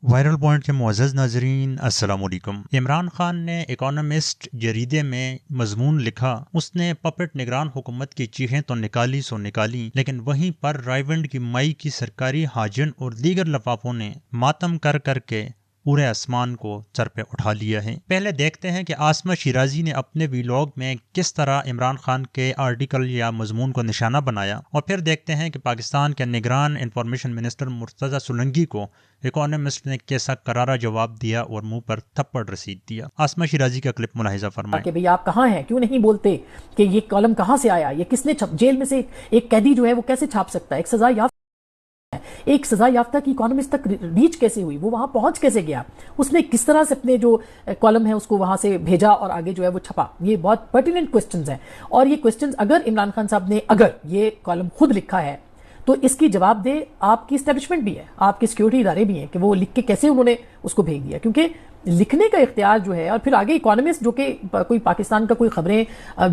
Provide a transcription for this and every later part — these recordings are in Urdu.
وائرل پوائنٹ کے معزز ناظرین السلام علیکم۔ عمران خان نے اکانومسٹ جریدے میں مضمون لکھا، اس نے پپٹ نگران حکومت کی چیخیں تو نکالی سو نکالی، لیکن وہیں پر رائیونڈ کی مئی کی سرکاری حاجن اور دیگر لفافوں نے ماتم کر کر کے پورے آسمان کو سر پہ اٹھا لیا ہے۔ پہلے دیکھتے ہیں کہ عاصمہ شیرازی نے اپنے ویلاگ میں کس طرح عمران خان کے آرٹیکل یا مضمون کو نشانہ بنایا، اور پھر دیکھتے ہیں کہ پاکستان کے نگران انفارمیشن منسٹر مرتضی سولنگی کو اکانومسٹ نے کیسا کرارا جواب دیا اور منہ پر تھپڑ رسید دیا۔ عاصمہ شیرازی کا کلپ ملاحظہ فرمائیں کہ بھئی آپ کہاں ہیں، کیوں نہیں بولتے کہ یہ کالم کہاں سے آیا، یہ کس نے جیل میں سے ایک قیدی جو ہے وہ کیسے چھاپ سکتا ہے، ایک سزا یافتہ کی اکانومسٹ تک ریچ کیسے ہوئی، وہ وہاں پہنچ کیسے گیا، اس نے کس طرح سے اپنے جو کالم ہے اس کو وہاں سے بھیجا اور آگے جو ہے وہ چھپا۔ یہ بہت پرٹیننٹ کوسچنز ہیں، اور یہ کوسچنز اگر عمران خان صاحب نے اگر یہ کالم خود لکھا ہے تو اس کی جواب دے آپ کی اسٹیبلشمنٹ بھی ہے، آپ کے سیکیورٹی ادارے بھی ہیں کہ وہ لکھ کے کیسے انہوں نے اس کو بھیج دیا، کیونکہ لکھنے کا اختیار جو ہے، اور پھر آگے اکانومسٹ جو کہ کوئی پاکستان کا کوئی خبریں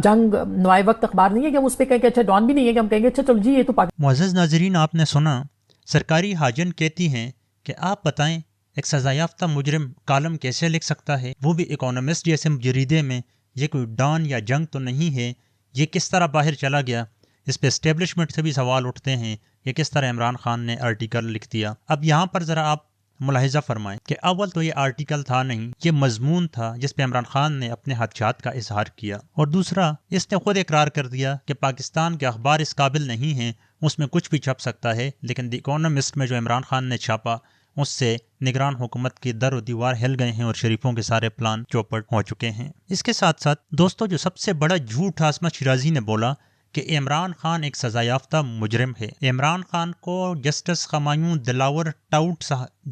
جنگ نوائے وقت اخبار نہیں ہے کہ ہم اس پہ کہیں کہ اچھا ڈان بھی نہیں ہے کہ ہم کہیں گے اچھا چلو جی یہ تو معزز ناظرین، آپ نے سنا سرکاری حاجن کہتی ہیں کہ آپ بتائیں ایک سزا یافتہ مجرم کالم کیسے لکھ سکتا ہے، وہ بھی اکانومسٹ جیسے جریدے میں، یہ کوئی ڈان یا جنگ تو نہیں ہے، یہ کس طرح باہر چلا گیا۔ اس پہ اسٹیبلشمنٹ سے بھی سوال اٹھتے ہیں کہ کس طرح عمران خان نے آرٹیکل لکھ دیا۔ اب یہاں پر ذرا آپ ملاحظہ فرمائیں کہ اول تو یہ آرٹیکل تھا نہیں، یہ مضمون تھا جس پہ عمران خان نے اپنے خدشات کا اظہار کیا، اور دوسرا اس نے خود اقرار کر دیا کہ پاکستان کے اخبار اس قابل نہیں ہیں، اس میں کچھ بھی چھپ سکتا ہے، لیکن دی اکانومسٹ میں جو عمران خان نے چھاپا اس سے نگران حکومت کی در و دیوار ہل گئے ہیں اور شریفوں کے سارے پلان چوپٹ ہو چکے ہیں۔ اس کے ساتھ ساتھ دوستو، جو سب سے بڑا جھوٹ عاصمہ شیرازی نے بولا کہ عمران خان ایک سزا یافتہ مجرم ہے، عمران خان کو جسٹس ہمایوں دلاور ٹاؤٹ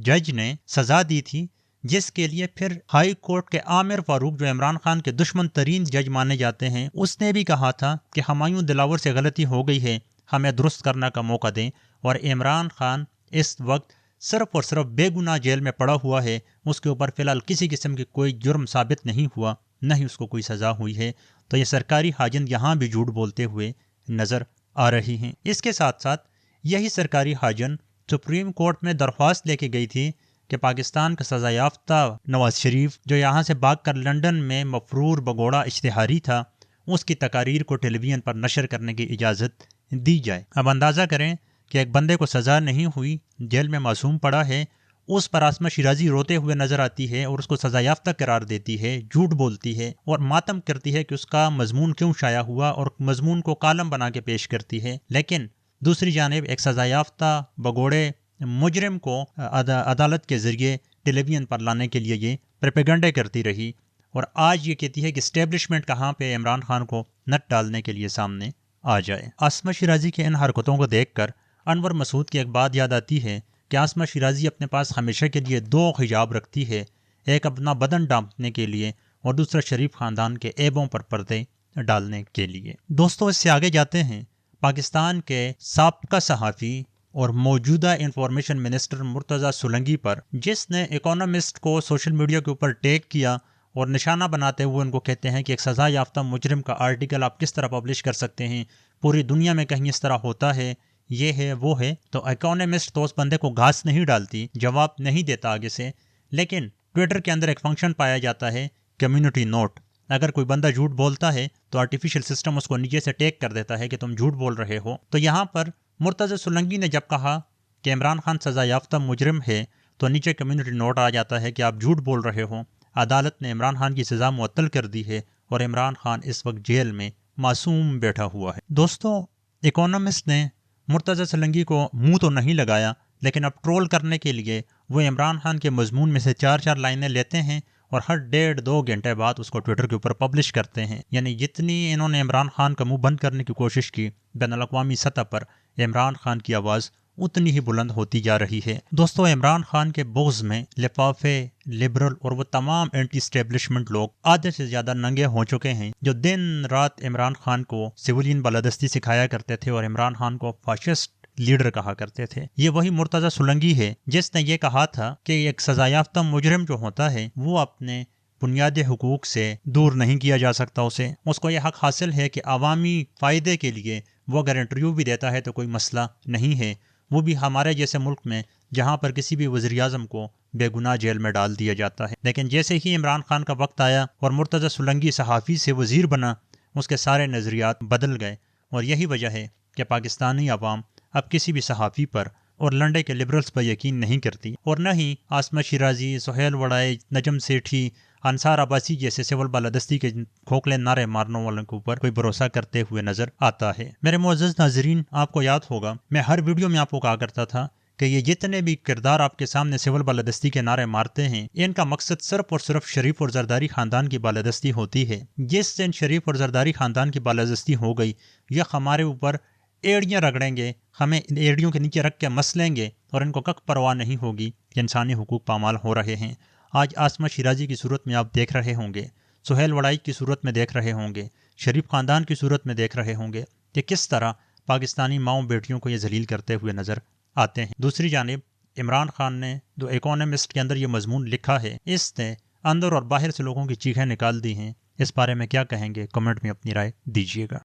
جج نے سزا دی تھی، جس کے لیے پھر ہائی کورٹ کے عامر فاروق جو عمران خان کے دشمن ترین جج مانے جاتے ہیں، اس نے بھی کہا تھا کہ ہمایوں دلاور سے غلطی ہو گئی ہے، ہمیں درست کرنے کا موقع دیں، اور عمران خان اس وقت صرف اور صرف بے گناہ جیل میں پڑا ہوا ہے، اس کے اوپر فی الحال کسی قسم کی کوئی جرم ثابت نہیں ہوا، نہ ہی اس کو کوئی سزا ہوئی ہے۔ تو یہ سرکاری حاجن یہاں بھی جھوٹ بولتے ہوئے نظر آ رہی ہیں۔ اس کے ساتھ ساتھ یہی سرکاری حاجن سپریم کورٹ میں درخواست لے کے گئی تھی کہ پاکستان کا سزا یافتہ نواز شریف جو یہاں سے بھاگ کر لنڈن میں مفرور بگوڑا اشتہاری تھا، اس کی تقاریر کو ٹیلی ویژن پر نشر کرنے کی اجازت دی جائے۔ اب اندازہ کریں کہ ایک بندے کو سزا نہیں ہوئی، جیل میں معصوم پڑا ہے، اس پر عاصمہ شیرازی روتے ہوئے نظر آتی ہے اور اس کو سزا یافتہ قرار دیتی ہے، جھوٹ بولتی ہے اور ماتم کرتی ہے کہ اس کا مضمون کیوں شائع ہوا، اور مضمون کو کالم بنا کے پیش کرتی ہے۔ لیکن دوسری جانب ایک سزا یافتہ بگوڑے مجرم کو عدالت کے ذریعے ٹیلی ویژن پر لانے کے لیے یہ پروپیگنڈے کرتی رہی، اور آج یہ کہتی ہے کہ اسٹیبلشمنٹ کہاں پہ عمران خان کو نٹ ڈالنے کے لیے سامنے آ جائے۔ عاصمہ شیرازی کے ان حرکتوں کو دیکھ کر انور مسعود کی ایک بات یاد آتی ہے کہ عاصمہ شیرازی اپنے پاس ہمیشہ کے لیے دو حجاب رکھتی ہے، ایک اپنا بدن ڈھانپنے کے لیے اور دوسرا شریف خاندان کے عیبوں پر پردے ڈالنے کے لیے۔ دوستو، اس سے آگے جاتے ہیں پاکستان کے سابقہ صحافی اور موجودہ انفارمیشن منسٹر مرتضی سولنگی پر، جس نے اکانومسٹ کو سوشل میڈیا کے اوپر ٹیگ کیا اور نشانہ بناتے ہوئے ان کو کہتے ہیں کہ ایک سزا یافتہ مجرم کا آرٹیکل آپ کس طرح پبلش کر سکتے ہیں، پوری دنیا میں کہیں اس طرح ہوتا ہے، یہ ہے وہ ہے۔ تو اکانومسٹ تو اس بندے کو گھاس نہیں ڈالتی، جواب نہیں دیتا آگے سے، لیکن ٹویٹر کے اندر ایک فنکشن پایا جاتا ہے کمیونٹی نوٹ۔ اگر کوئی بندہ جھوٹ بولتا ہے تو آرٹیفیشل سسٹم اس کو نیچے سے ٹیگ کر دیتا ہے کہ تم جھوٹ بول رہے ہو۔ تو یہاں پر مرتضی سولنگی نے جب کہا کہ عمران خان سزا یافتہ مجرم ہے، تو نیچے کمیونٹی نوٹ آ جاتا ہے کہ آپ جھوٹ بول رہے ہو، عدالت نے عمران خان کی سزا معطل کر دی ہے اور عمران خان اس وقت جیل میں معصوم بیٹھا ہوا ہے۔ دوستو، اکانومسٹ نے مرتضی سولنگی کو منہ تو نہیں لگایا، لیکن اب ٹرول کرنے کے لیے وہ عمران خان کے مضمون میں سے 4 لائنیں لیتے ہیں اور ہر 1.5-2 گھنٹے بعد اس کو ٹویٹر کے اوپر پبلش کرتے ہیں۔ یعنی جتنی انہوں نے عمران خان کا منہ بند کرنے کی کوشش کی، بین الاقوامی سطح پر عمران خان کی آواز اتنی ہی بلند ہوتی جا رہی ہے۔ دوستو، عمران خان کے بغض میں لفافے، لبرل اور وہ تمام اینٹی اسٹیبلشمنٹ لوگ آدھے سے زیادہ ننگے ہو چکے ہیں، جو دن رات عمران خان کو سویلین بالادستی سکھایا کرتے تھے اور عمران خان کو فاشسٹ لیڈر کہا کرتے تھے۔ یہ وہی مرتضی سولنگی ہے جس نے یہ کہا تھا کہ ایک سزا یافتہ مجرم جو ہوتا ہے وہ اپنے بنیادی حقوق سے دور نہیں کیا جا سکتا، اس کو یہ حق حاصل ہے کہ عوامی فائدے کے لیے وہ اگر انٹرویو بھی دیتا ہے تو کوئی مسئلہ نہیں ہے، وہ بھی ہمارے جیسے ملک میں جہاں پر کسی بھی وزیر اعظم کو بے گناہ جیل میں ڈال دیا جاتا ہے. لیکن جیسے ہی عمران خان کا وقت آیا اور مرتضی سولنگی صحافی سے وزیر بنا، اس کے سارے نظریات بدل گئے. اور یہی وجہ ہے کہ پاکستانی عوام اب کسی بھی صحافی پر اور لنڈے کے لبرلز پر یقین نہیں کرتی، اور نہ ہی عاصمہ شیرازی، سہیل وڑائے، نجم سیٹھی، انصار عباسی جیسے سول بالادستی کے کھوکھلے نعرے مارنے والوں کے اوپر کوئی بھروسہ کرتے ہوئے نظر آتا ہے. میرے معزز ناظرین، آپ کو یاد ہوگا میں ہر ویڈیو میں آپ کو کہا کرتا تھا کہ یہ جتنے بھی کردار آپ کے سامنے سول بالادستی کے نعرے مارتے ہیں، ان کا مقصد صرف اور صرف شریف اور زرداری خاندان کی بالادستی ہوتی ہے. جس دن شریف اور زرداری خاندان کی بالادستی ہو گئی، یہ ہمارے اوپر ایڑیاں رگڑیں گے، ہمیں ایڑیوں کے نیچے رکھ کے مسلیں گے، اور ان کو کک پرواہ نہیں ہوگی کہ انسانی حقوق پامال ہو رہے ہیں. آج عاصمہ شیرازی کی صورت میں آپ دیکھ رہے ہوں گے، سہیل وڑائی کی صورت میں دیکھ رہے ہوں گے، شریف خاندان کی صورت میں دیکھ رہے ہوں گے کہ کس طرح پاکستانی ماؤں بیٹیوں کو یہ ذلیل کرتے ہوئے نظر آتے ہیں. دوسری جانب عمران خان نے جو اکانومسٹ کے اندر یہ مضمون لکھا ہے، اس نے اندر اور باہر سے لوگوں کی چیخیں نکال دی ہیں. اس بارے میں کیا کہیں گے؟ کمنٹ میں اپنی رائے دیجیے گا.